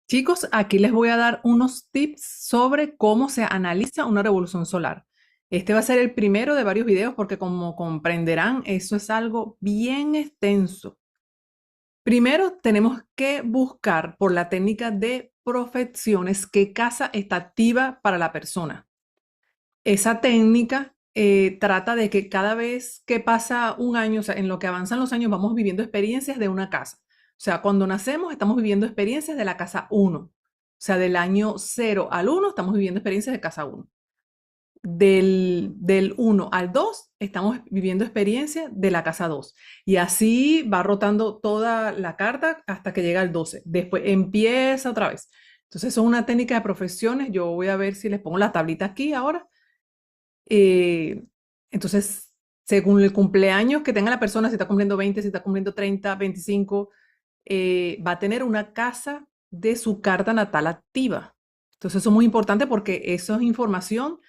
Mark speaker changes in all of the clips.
Speaker 1: Chicos, aquí les voy a dar unos tips sobre cómo se analiza una revolución solar. Este va a ser el primero de varios videos porque como comprenderán, eso es algo bien extenso. Primero tenemos que buscar por la técnica de profecciones qué casa está activa para la persona. Esa técnica trata de que cada vez que pasa un año, o sea, en lo que avanzan los años, vamos viviendo experiencias de una casa. O sea, cuando nacemos estamos viviendo experiencias de la casa uno. O sea, del año 0 al 1 estamos viviendo experiencias de casa uno. Del 1 al 2 estamos viviendo experiencias de la casa 2. Y así va rotando toda la carta hasta que llega al 12. Después empieza otra vez. Entonces, son una técnica de profesiones. Yo voy a ver si les pongo la tablita aquí ahora. Eh, entonces, según el cumpleaños que tenga la persona, si está cumpliendo 20, si está cumpliendo 30, 25, va a tener una casa de su carta natal activa. Entonces, eso es muy importante porque eso es información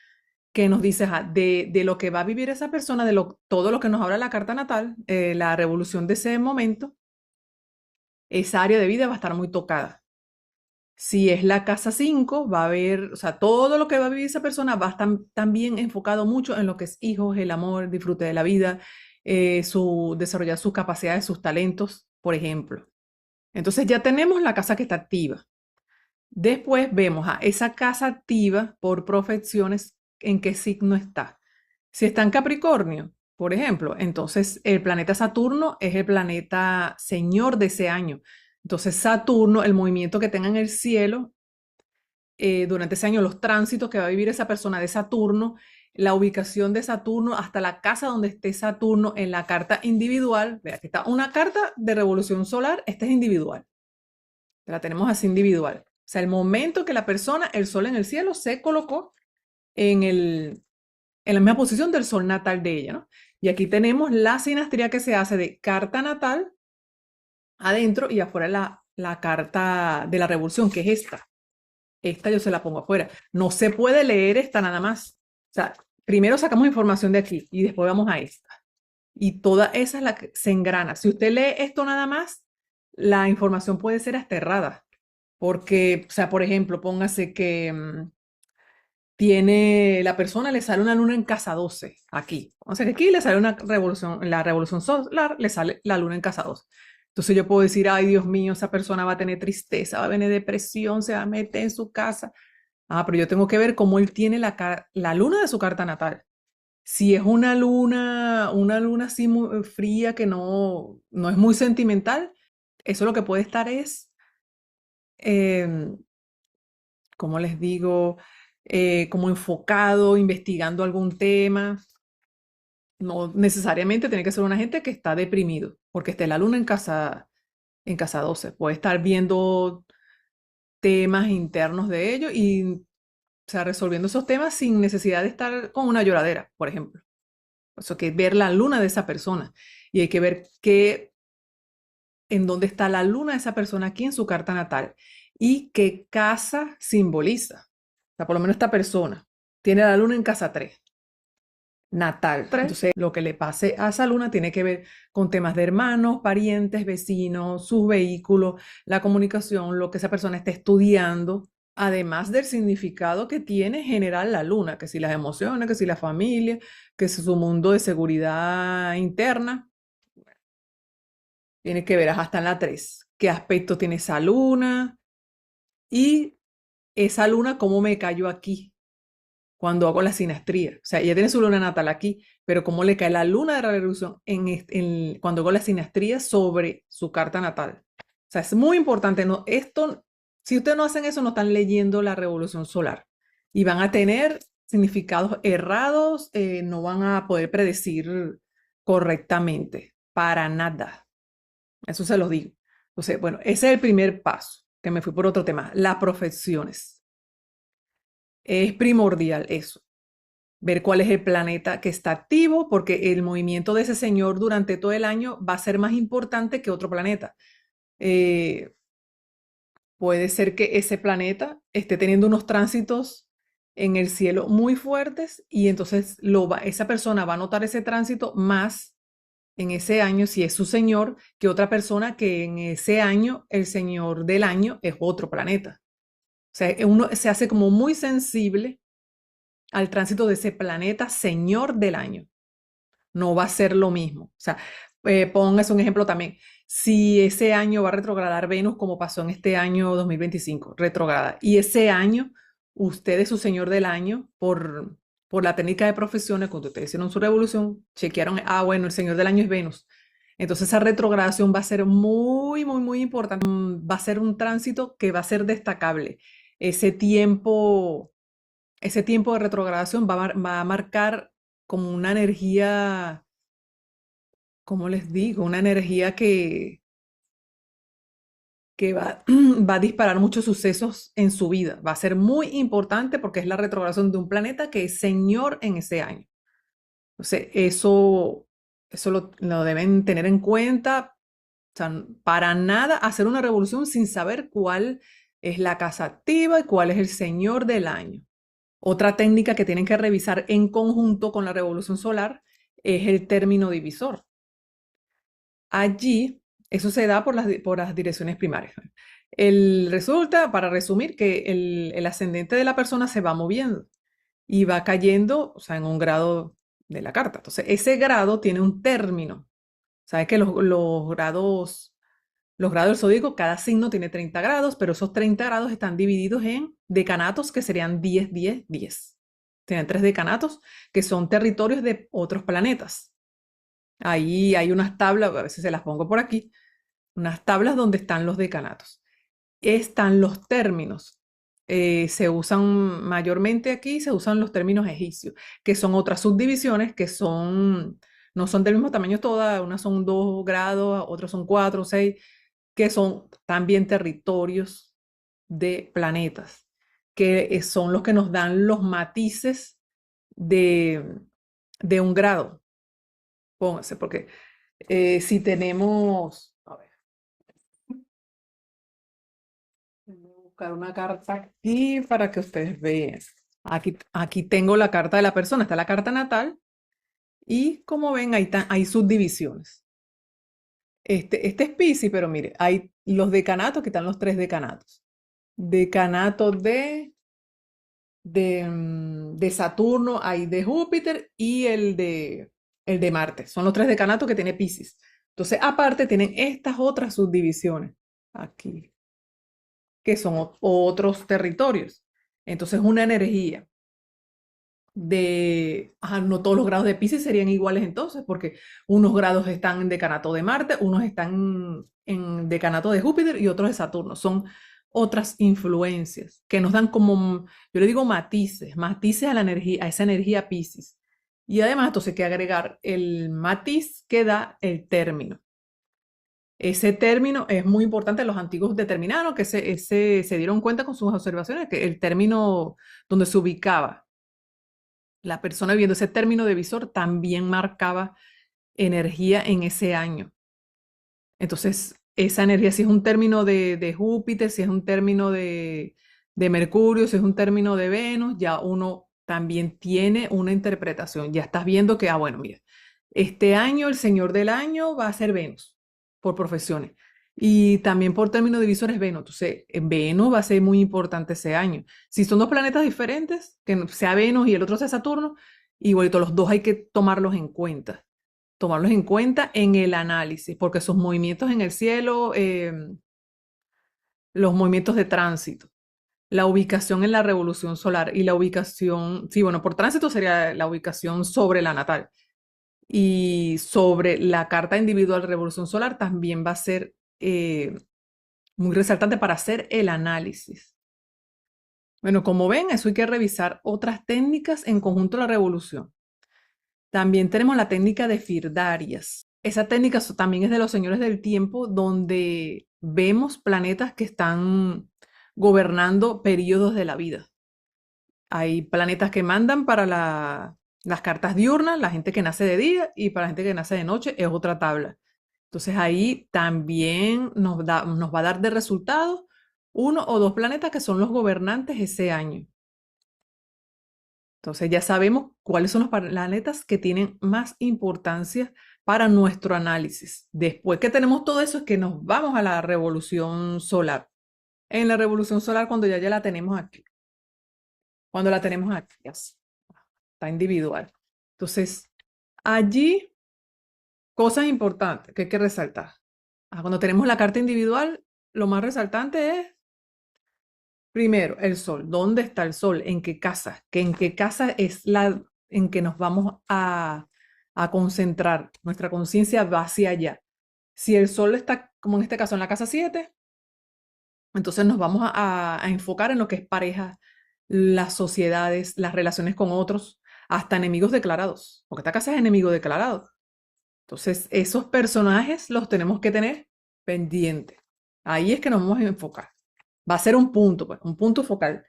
Speaker 1: que nos dice de lo que va a vivir esa persona, todo lo que nos habla la carta natal, la revolución de ese momento, esa área de vida va a estar muy tocada. Si es la casa 5 va a haber, o sea, todo lo que va a vivir esa persona va a estar también enfocado mucho en lo que es hijos, el amor, el disfrute de la vida, desarrollar sus capacidades, sus talentos, por ejemplo. Entonces ya tenemos la casa que está activa. Después vemos a esa casa activa por profecciones en qué signo está. Si está en Capricornio, por ejemplo, entonces el planeta Saturno es el planeta señor de ese año. Entonces Saturno, el movimiento que tenga en el cielo durante ese año, los tránsitos que va a vivir esa persona de Saturno, la ubicación de Saturno hasta la casa donde esté Saturno en la carta individual. Vea, aquí está una carta de revolución solar, esta es individual. La tenemos así individual. O sea, el momento que la persona, el sol en el cielo, se colocó en, en la misma posición del sol natal de ella, ¿no? Y aquí tenemos la sinastría que se hace de carta natal adentro y afuera la carta de la revolución, que es esta. Esta yo se la pongo afuera. No se puede leer esta nada más. O sea, primero sacamos información de aquí y después vamos a esta. Y toda esa es la que se engrana. Si usted lee esto nada más, la información puede ser hasta errada. Porque, o sea, por ejemplo, póngase que tiene la persona, le sale una luna en casa 12 aquí. O sea que aquí le sale una revolución, en la revolución solar le sale la luna en casa 12. Entonces yo puedo decir, ay Dios mío, esa persona va a tener tristeza, va a tener depresión, se va a meter en su casa. Ah, pero yo tengo que ver cómo él tiene la luna de su carta natal. Si es una luna así muy fría que no es muy sentimental, eso lo que puede estar es, em, como les digo, como enfocado, investigando algún tema. No necesariamente tiene que ser una gente que está deprimido, porque esté la luna en casa 12. Puede estar viendo temas internos de ellos y, o sea, resolviendo esos temas sin necesidad de estar con una lloradera, por ejemplo. Eso que ver la luna de esa persona. Y hay que ver en dónde está la luna de esa persona aquí en su carta natal y qué casa simboliza. O sea, por lo menos esta persona tiene la luna en casa 3 natal. Entonces, lo que le pase a esa luna tiene que ver con temas de hermanos, parientes, vecinos, sus vehículos, la comunicación, lo que esa persona está estudiando, además del significado que tiene general la luna, que si las emociones, que si la familia, que si su mundo de seguridad interna, tiene que ver hasta en la 3 qué aspecto tiene esa luna y esa luna cómo me cayó aquí cuando hago la sinastría. O sea, ella tiene su luna natal aquí, pero cómo le cae la luna de la revolución cuando hago la sinastría sobre su carta natal. O sea, es muy importante. No, esto, si ustedes no hacen eso, no están leyendo la revolución solar y van a tener significados errados, no van a poder predecir correctamente, para nada. Eso se los digo. Entonces, bueno, ese es el primer paso, que me fui por otro tema, las profesiones. Es primordial eso, ver cuál es el planeta que está activo, porque el movimiento de ese señor durante todo el año va a ser más importante que otro planeta. Eh, puede ser que ese planeta esté teniendo unos tránsitos en el cielo muy fuertes y entonces esa persona va a notar ese tránsito más en ese año, si es su señor, que otra persona que en ese año, el señor del año es otro planeta. O sea, uno se hace como muy sensible al tránsito de ese planeta señor del año. No va a ser lo mismo. O sea, póngase un ejemplo también. Si ese año va a retrogradar Venus, como pasó en este año 2025, retrograda, y ese año usted es su señor del año por la técnica de profesiones, cuando ustedes hicieron su revolución, chequearon, bueno, el señor del año es Venus. Entonces esa retrogradación va a ser muy, muy, muy importante. Va a ser un tránsito que va a ser destacable. Ese tiempo, ese tiempo de retrogradación va a marcar como una energía, ¿cómo les digo? Una energía que va, va a disparar muchos sucesos en su vida. Va a ser muy importante porque es la retrogradación de un planeta que es señor en ese año. Entonces, eso lo deben tener en cuenta. O sea, para nada hacer una revolución sin saber cuál es la casa activa y cuál es el señor del año. Otra técnica que tienen que revisar en conjunto con la revolución solar es el término divisor. Allí, eso se da por las direcciones primarias. Resulta, para resumir, que el ascendente de la persona se va moviendo y va cayendo, o sea, en un grado de la carta. Entonces, ese grado tiene un término. Sabes que los grados del zodíaco, cada signo tiene 30 grados, pero esos 30 grados están divididos en decanatos que serían 10, 10, 10. Tienen 3 decanatos que son territorios de otros planetas. Ahí hay unas tablas, a veces se las pongo por aquí, unas tablas donde están los decanatos. Están los términos. Se usan mayormente aquí, se usan los términos egipcios, que son otras subdivisiones que no son del mismo tamaño todas, unas son 2 grados, otras son 4, 6, que son también territorios de planetas, que son los que nos dan los matices de, de un grado. Póngase, porque si tenemos, a ver, voy a buscar una carta aquí para que ustedes vean. Aquí tengo la carta de la persona, está la carta natal y como ven, hay subdivisiones. Este es Piscis, pero mire, hay los decanatos, que están los 3 decanatos. Decanato de Saturno, hay de Júpiter y el de Marte. Son los 3 decanatos que tiene Piscis. Entonces, aparte, tienen estas otras subdivisiones aquí, que son otros territorios. Entonces, una energía no todos los grados de Piscis serían iguales entonces, porque unos grados están en decanato de Marte, unos están en decanato de Júpiter y otros de Saturno. Son otras influencias que nos dan como, yo le digo matices a la energía, a esa energía Piscis. Y además, entonces, hay que agregar el matiz que da el término. Ese término es muy importante. Los antiguos determinaron que se dieron cuenta con sus observaciones que el término donde se ubicaba la persona viendo ese término de visor también marcaba energía en ese año. Entonces, esa energía, si es un término de Júpiter, si es un término de Mercurio, si es un término de Venus, ya uno también tiene una interpretación. Ya estás viendo que, bueno, mira, este año el señor del año va a ser Venus, por profesiones. Y también por término de visor es Venus. Entonces, Venus va a ser muy importante ese año. Si son dos planetas diferentes, que sea Venus y el otro sea Saturno, igualito los dos hay que tomarlos en cuenta en el análisis, porque sus movimientos en el cielo, los movimientos de tránsito, la ubicación en la revolución solar y la ubicación, sí, bueno, por tránsito sería la ubicación sobre la natal y sobre la carta individual revolución solar también va a ser muy resaltante para hacer el análisis. Bueno, como ven, eso hay que revisar otras técnicas en conjunto a la revolución. También tenemos la técnica de Firdarias. Esa técnica también es de los señores del tiempo, donde vemos planetas que están gobernando periodos de la vida. Hay planetas que mandan para las cartas diurnas, la gente que nace de día, y para la gente que nace de noche es otra tabla. Entonces ahí también nos va a dar de resultado uno o dos planetas que son los gobernantes ese año. Entonces ya sabemos cuáles son los planetas que tienen más importancia para nuestro análisis. Después que tenemos todo eso, es que nos vamos a la revolución solar. En la revolución solar, cuando ya la tenemos aquí. Cuando la tenemos aquí, así, está individual. Entonces, allí, cosas importantes que hay que resaltar. Cuando tenemos la carta individual, lo más resaltante es, primero, el sol. ¿Dónde está el sol? ¿En qué casa? ¿En qué casa es la en que nos vamos a concentrar? Nuestra conciencia va hacia allá. Si el sol está, como en este caso, en la casa 7, entonces nos vamos a enfocar en lo que es pareja, las sociedades, las relaciones con otros, hasta enemigos declarados, porque esta casa es enemigo declarado. Entonces, esos personajes los tenemos que tener pendientes. Ahí es que nos vamos a enfocar. Va a ser un punto, pues, un punto focal.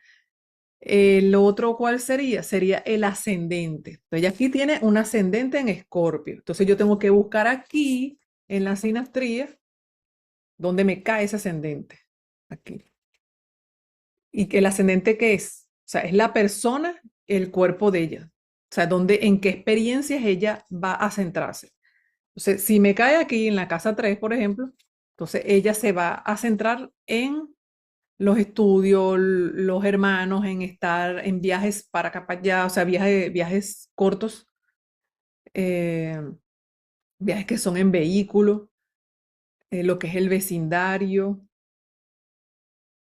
Speaker 1: El otro, ¿cuál sería? Sería el ascendente. Entonces, ella aquí tiene un ascendente en Escorpio. Entonces, yo tengo que buscar aquí, en la sinastría, dónde me cae ese ascendente. Aquí. ¿Y que el ascendente qué es? O sea, es la persona, el cuerpo de ella. O sea, en qué experiencias ella va a centrarse. Entonces, si me cae aquí en la casa 3, por ejemplo, entonces ella se va a centrar en los estudios, los hermanos, en estar en viajes para acá, para allá, o sea, viajes cortos, eh, viajes que son en vehículo, lo que es el vecindario,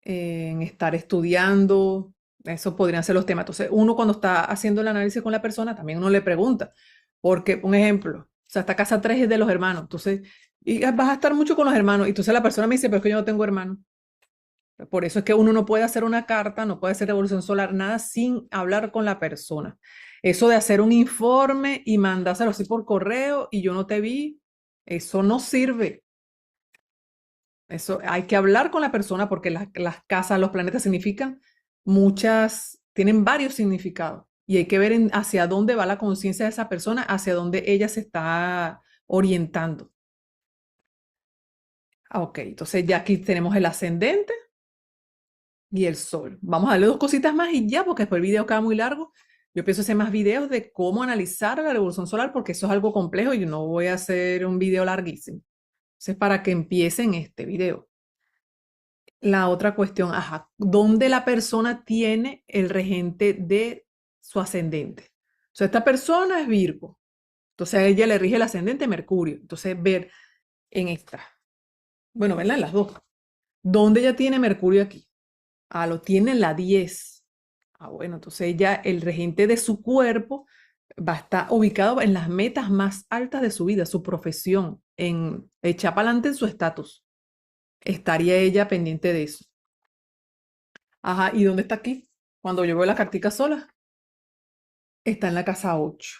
Speaker 1: en estar estudiando, eso podrían ser los temas. Entonces, uno cuando está haciendo el análisis con la persona, también uno le pregunta, porque, un ejemplo, o sea, esta casa 3 es de los hermanos, entonces, y vas a estar mucho con los hermanos, y entonces la persona me dice, pero es que yo no tengo hermanos. Por eso es que uno no puede hacer una carta, no puede hacer revolución solar, nada sin hablar con la persona. Eso de hacer un informe y mandárselo así por correo y yo no te vi, eso no sirve. Eso hay que hablar con la persona porque las casas, los planetas significan tienen varios significados y hay que ver hacia dónde va la conciencia de esa persona, hacia dónde ella se está orientando. Ok, entonces ya aquí tenemos el ascendente y el sol. Vamos a darle dos cositas más y ya, porque después el video queda muy largo. Yo pienso hacer más videos de cómo analizar la revolución solar porque eso es algo complejo y yo no voy a hacer un video larguísimo. Entonces, para que empiecen este video. La otra cuestión, ¿dónde la persona tiene el regente de su ascendente? O sea, esta persona es Virgo, entonces a ella le rige el ascendente Mercurio. Entonces, ver en esta, bueno, verla en las dos. ¿Dónde ella tiene Mercurio aquí? Lo tiene en la 10. Bueno, entonces ella, el regente de su cuerpo, va a estar ubicado en las metas más altas de su vida, su profesión, en echar para adelante en su estatus. Estaría ella pendiente de eso. ¿Y dónde está aquí? Cuando yo veo la cartica sola, está en la casa 8.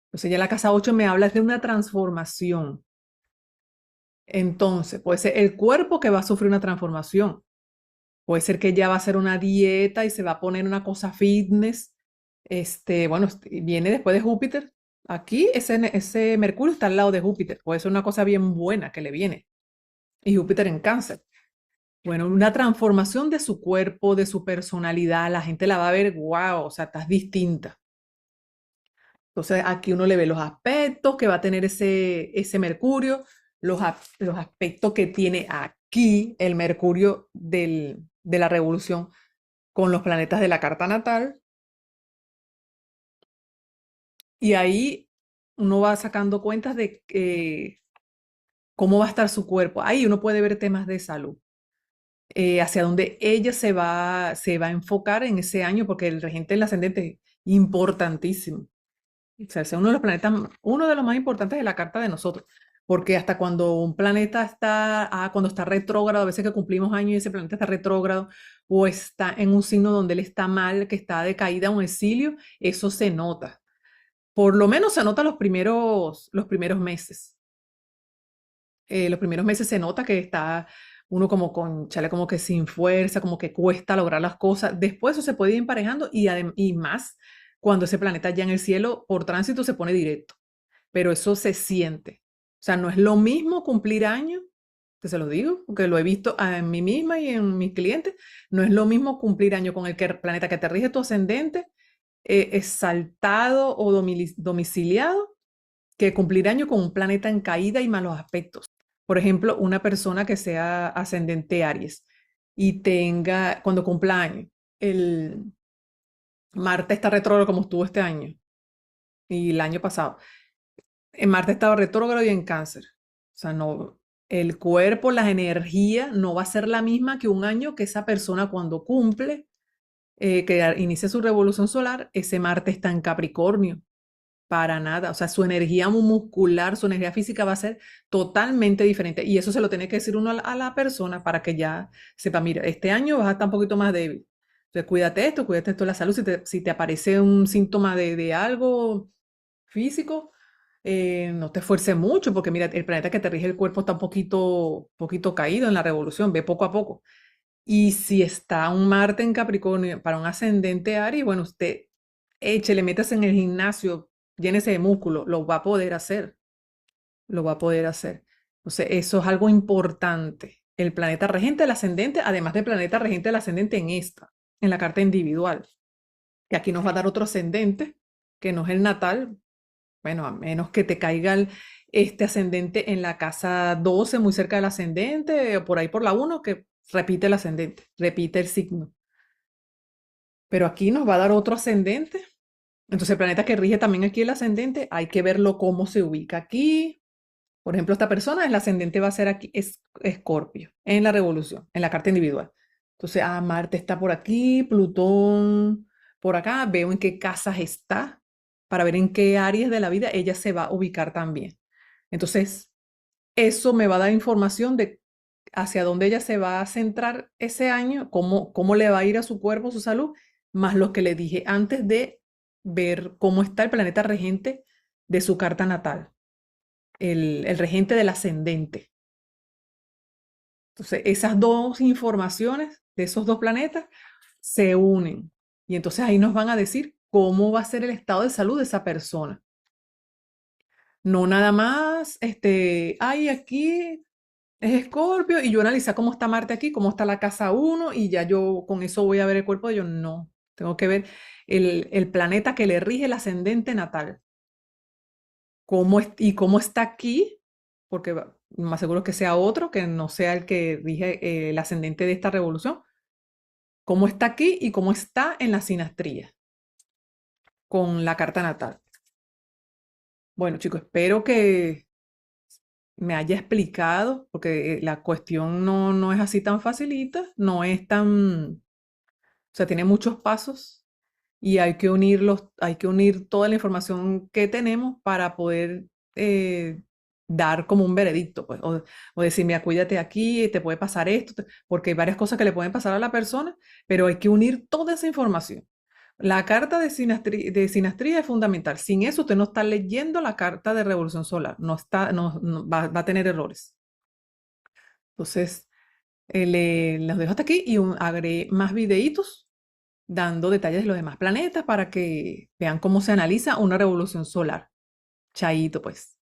Speaker 1: Entonces ya la casa 8 me habla de una transformación. Entonces, puede ser el cuerpo que va a sufrir una transformación. Puede ser que ella va a hacer una dieta y se va a poner una cosa fitness. Bueno, viene después de Júpiter. Aquí ese Mercurio está al lado de Júpiter. Puede ser una cosa bien buena que le viene. Y Júpiter en Cáncer. Bueno, una transformación de su cuerpo, de su personalidad. La gente la va a ver, wow, o sea, estás distinta. Entonces aquí uno le ve los aspectos que va a tener ese Mercurio, los aspectos que tiene aquí el Mercurio de la revolución con los planetas de la carta natal. Y ahí uno va sacando cuentas de cómo va a estar su cuerpo. Ahí uno puede ver temas de salud, hacia dónde ella se va a enfocar en ese año, porque el regente del ascendente es importantísimo. O sea, es uno de los planetas, uno de los más importantes de la carta de nosotros, porque hasta cuando un planeta cuando está retrógrado, a veces que cumplimos años y ese planeta está retrógrado, o está en un signo donde él está mal, que está de caída o en exilio, eso se nota. Por lo menos se nota los primeros meses. Los primeros meses se nota que está uno como como que sin fuerza, como que cuesta lograr las cosas. Después eso se puede ir emparejando y más cuando ese planeta ya en el cielo por tránsito se pone directo. Pero eso se siente. O sea, no es lo mismo cumplir años, que se lo digo, porque lo he visto en mí misma y en mis clientes, no es lo mismo cumplir año con el planeta que te rige tu ascendente, exaltado o domiciliado, que cumplir año con un planeta en caída y malos aspectos. Por ejemplo, una persona que sea ascendente Aries y tenga, cuando cumpla año, el Marte está retrógrado como estuvo este año y el año pasado. En Marte estaba retrógrado y en Cáncer. O sea, no, el cuerpo, la energía no va a ser la misma que un año que esa persona cuando cumple, que inicia su revolución solar, ese Marte está en Capricornio. Para nada, o sea, su energía muscular, su energía física va a ser totalmente diferente. Y eso se lo tiene que decir uno a la persona para que ya sepa, mira, este año vas a estar un poquito más débil. Entonces, cuídate esto de la salud. Si te aparece un síntoma de algo físico, no te esfuerces mucho, porque mira, el planeta que te rige el cuerpo está un poquito caído en la revolución, ve poco a poco. Y si está un Marte en Capricornio para un ascendente Aries, bueno, usted échele, métase en el gimnasio, llénese de músculo, lo va a poder hacer, lo va a poder hacer. Entonces, eso es algo importante. El planeta regente del ascendente, además del planeta regente del ascendente en la carta individual. Y aquí nos va a dar otro ascendente, que no es el natal, bueno, a menos que te caiga este ascendente en la casa 12, muy cerca del ascendente, o por ahí por la 1, que repite el ascendente, repite el signo. Pero aquí nos va a dar otro ascendente. Entonces, el planeta que rige también aquí el ascendente, hay que verlo cómo se ubica aquí. Por ejemplo, esta persona, el ascendente va a ser aquí, es Escorpio, en la revolución, en la carta individual. Entonces, Marte está por aquí, Plutón por acá, veo en qué casas está, para ver en qué áreas de la vida ella se va a ubicar también. Entonces, eso me va a dar información de hacia dónde ella se va a centrar ese año, cómo le va a ir a su cuerpo, su salud, más lo que le dije antes de ver cómo está el planeta regente de su carta natal, el regente del ascendente. Entonces, esas dos informaciones de esos dos planetas se unen y entonces ahí nos van a decir cómo va a ser el estado de salud de esa persona. No nada más, aquí es Escorpio y yo analizar cómo está Marte aquí, cómo está la casa 1 y ya yo con eso voy a ver el cuerpo de ellos. No, tengo que ver el planeta que le rige el ascendente natal. Y cómo está aquí, porque más seguro que sea otro, que no sea el que rige el ascendente de esta revolución. Cómo está aquí y cómo está en la sinastría con la carta natal. Bueno, chicos, espero que me haya explicado, porque la cuestión no es así tan facilita, no es tan, o sea, tiene muchos pasos y hay que unir toda la información que tenemos para poder dar como un veredicto, pues, o decir, mira, cuídate aquí, te puede pasar esto, porque hay varias cosas que le pueden pasar a la persona, pero hay que unir toda esa información. La carta de sinastría es fundamental. Sin eso, usted no está leyendo la carta de revolución solar. Va a tener errores. Entonces, los dejo hasta aquí y agregué más videitos dando detalles de los demás planetas para que vean cómo se analiza una revolución solar. Chaito, pues.